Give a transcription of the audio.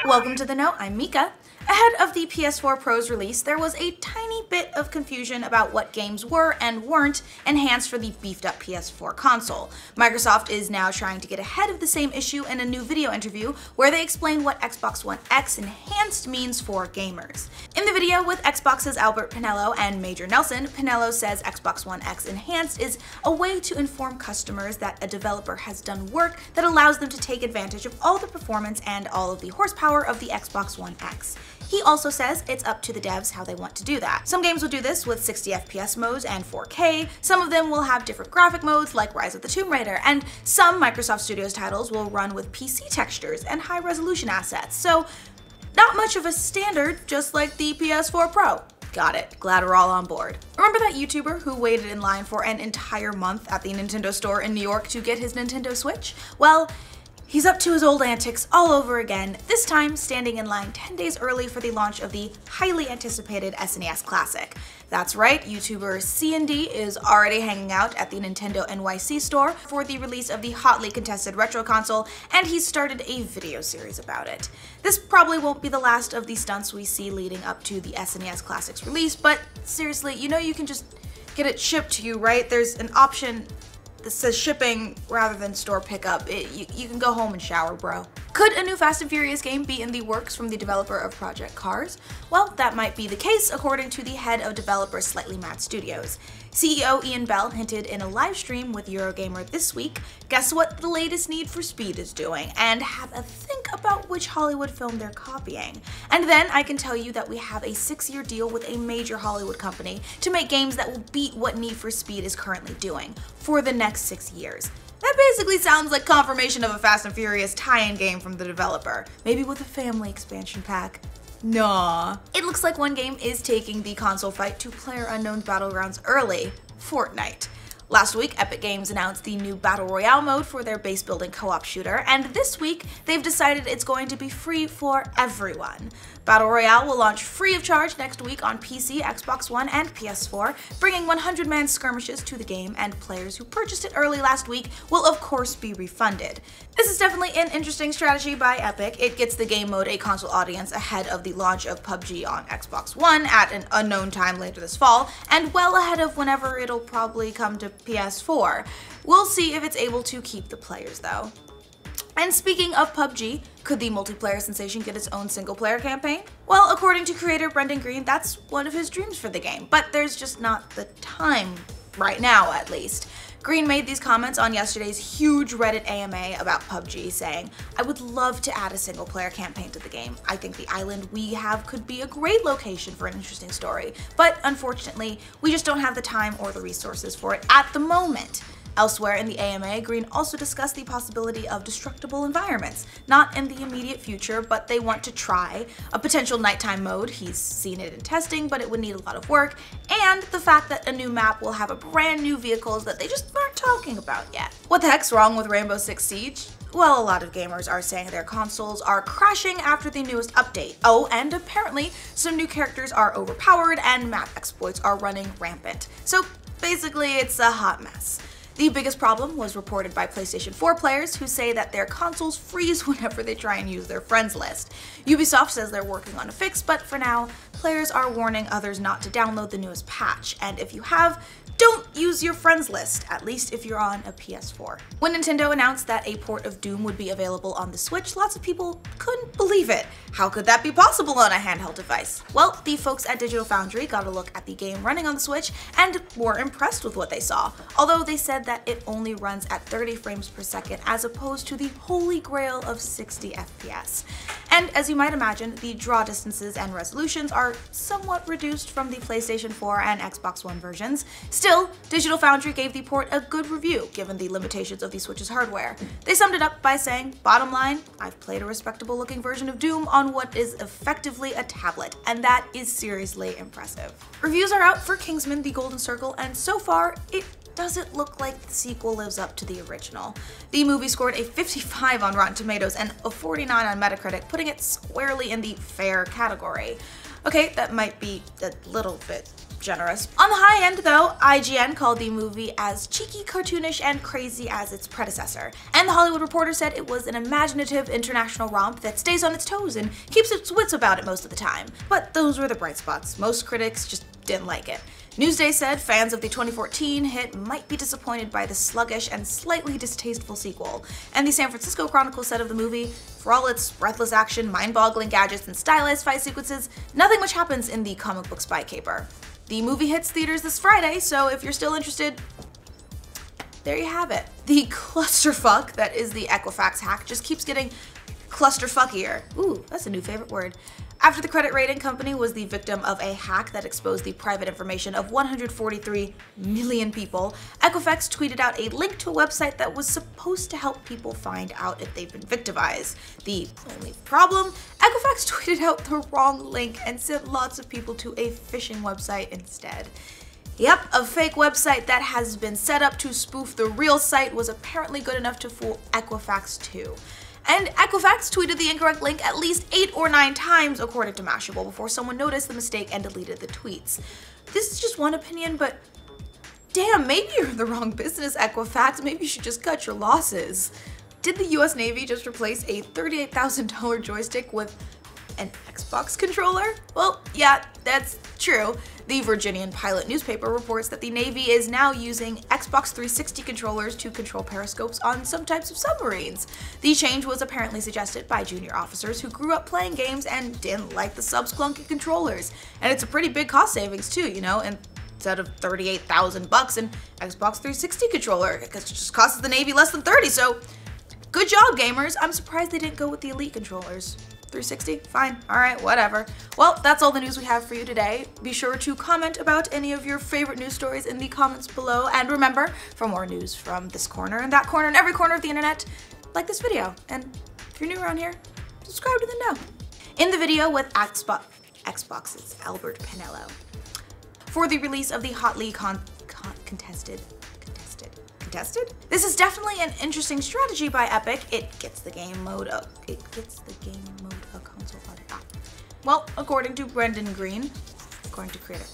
Welcome to The Note, I'm Mica. Ahead of the PS4 Pro's release, there was a tiny bit of confusion about what games were and weren't enhanced for the beefed-up PS4 console. Microsoft is now trying to get ahead of the same issue in a new video interview where they explain what Xbox One X Enhanced means for gamers. In the video with Xbox's Albert Pinello and Major Nelson, Pinello says Xbox One X Enhanced is a way to inform customers that a developer has done work that allows them to take advantage of all the performance and all of the horsepower of the Xbox One X. He also says it's up to the devs how they want to do that. Some games will do this with 60 FPS modes and 4K, some of them will have different graphic modes like Rise of the Tomb Raider, and some Microsoft Studios titles will run with PC textures and high resolution assets, so not much of a standard, just like the PS4 Pro. Got it. Glad we're all on board. Remember that YouTuber who waited in line for an entire month at the Nintendo store in New York to get his Nintendo Switch? Well, he's up to his old antics all over again, this time standing in line 10 days early for the launch of the highly anticipated SNES Classic. That's right, YouTuber C&D is already hanging out at the Nintendo NYC store for the release of the hotly contested retro console, and he's started a video series about it. This probably won't be the last of the stunts we see leading up to the SNES Classic's release, but seriously, you know you can just get it shipped to you, right? There's an option that says shipping rather than store pickup. You can go home and shower, bro. Could a new Fast and Furious game be in the works from the developer of Project Cars? Well, that might be the case according to the head of developer Slightly Mad Studios. CEO Ian Bell hinted in a live stream with Eurogamer this week, guess what the latest Need for Speed is doing, and have a think about which Hollywood film they're copying. And then I can tell you that we have a 6-year deal with a major Hollywood company to make games that will beat what Need for Speed is currently doing for the next 6 years. That basically sounds like confirmation of a Fast and Furious tie-in game from the developer, maybe with a family expansion pack. Nah. It looks like one game is taking the console fight to PlayerUnknown's Battlegrounds early, Fortnite. Last week, Epic Games announced the new Battle Royale mode for their base-building co-op shooter, and this week, they've decided it's going to be free for everyone. Battle Royale will launch free of charge next week on PC, Xbox One, and PS4, bringing 100-man skirmishes to the game, and players who purchased it early last week will of course be refunded. This is definitely an interesting strategy by Epic. It gets the game mode a console audience ahead of the launch of PUBG on Xbox One at an unknown time later this fall, and well ahead of whenever it'll probably come to PS4. We'll see if it's able to keep the players though. And speaking of PUBG, could the multiplayer sensation get its own single-player campaign? Well, according to creator Brendan Green, that's one of his dreams for the game, but there's just not the time, right now at least. Green made these comments on yesterday's huge Reddit AMA about PUBG, saying, "I would love to add a single-player campaign to the game. I think the island we have could be a great location for an interesting story, but unfortunately, we just don't have the time or the resources for it at the moment." Elsewhere in the AMA, Green also discussed the possibility of destructible environments, not in the immediate future, but they want to try, a potential nighttime mode, he's seen it in testing, but it would need a lot of work, and the fact that a new map will have a brand new vehicles that they just aren't talking about yet. What the heck's wrong with Rainbow Six Siege? Well, a lot of gamers are saying their consoles are crashing after the newest update. Oh, and apparently some new characters are overpowered and map exploits are running rampant. So basically it's a hot mess. The biggest problem was reported by PlayStation 4 players who say that their consoles freeze whenever they try and use their friends list. Ubisoft says they're working on a fix, but for now, players are warning others not to download the newest patch, and if you have, don't use your friends list, at least if you're on a PS4. When Nintendo announced that a port of Doom would be available on the Switch, lots of people couldn't believe it. How could that be possible on a handheld device? Well, the folks at Digital Foundry got a look at the game running on the Switch and were impressed with what they saw, although they said that it only runs at 30 frames per second as opposed to the holy grail of 60 FPS. And as you might imagine, the draw distances and resolutions are somewhat reduced from the PlayStation 4 and Xbox One versions. Still, Digital Foundry gave the port a good review given the limitations of the Switch's hardware. They summed it up by saying, "Bottom line, I've played a respectable looking version of Doom on what is effectively a tablet, and that is seriously impressive." Reviews are out for Kingsmen: The Golden Circle, and so far, it doesn't look like the sequel lives up to the original. The movie scored a 55 on Rotten Tomatoes and a 49 on Metacritic, putting it squarely in the fair category. Okay, that might be a little bit generous. On the high end though, IGN called the movie as cheeky, cartoonish, and crazy as its predecessor. And The Hollywood Reporter said it was an imaginative international romp that stays on its toes and keeps its wits about it most of the time. But those were the bright spots. Most critics just didn't like it. Newsday said fans of the 2014 hit might be disappointed by the sluggish and slightly distasteful sequel. And the San Francisco Chronicle said of the movie, for all its breathless action, mind-boggling gadgets, and stylized fight sequences, nothing much happens in the comic book spy caper. The movie hits theaters this Friday, so if you're still interested, there you have it. The clusterfuck that is the Equifax hack just keeps getting clusterfuckier. Ooh, that's a new favorite word. After the credit rating company was the victim of a hack that exposed the private information of 143 million people, Equifax tweeted out a link to a website that was supposed to help people find out if they've been victimized. The only problem? Equifax tweeted out the wrong link and sent lots of people to a phishing website instead. Yep, a fake website that has been set up to spoof the real site was apparently good enough to fool Equifax too. And Equifax tweeted the incorrect link at least 8 or 9 times, according to Mashable, before someone noticed the mistake and deleted the tweets. This is just one opinion, but damn, maybe you're in the wrong business, Equifax. Maybe you should just cut your losses. Did the US Navy just replace a $38,000 joystick with an Xbox controller? Well, yeah, that's true. The Virginian Pilot newspaper reports that the Navy is now using Xbox 360 controllers to control periscopes on some types of submarines. The change was apparently suggested by junior officers who grew up playing games and didn't like the sub's clunky controllers. And it's a pretty big cost savings too, you know, and instead of $38,000 an Xbox 360 controller, because it just costs the Navy less than 30, so good job, gamers. I'm surprised they didn't go with the Elite controllers. 360? Fine. Alright, whatever. Well, that's all the news we have for you today. Be sure to comment about any of your favorite news stories in the comments below. And remember, for more news from this corner and that corner and every corner of the internet, like this video. And if you're new around here, subscribe to the know. In the video with Xbox's Albert Pinello. For the release of the hotly contested? This is definitely an interesting strategy by Epic. It gets the game mode a console on it. Well, according to Brendan Green, according to creator.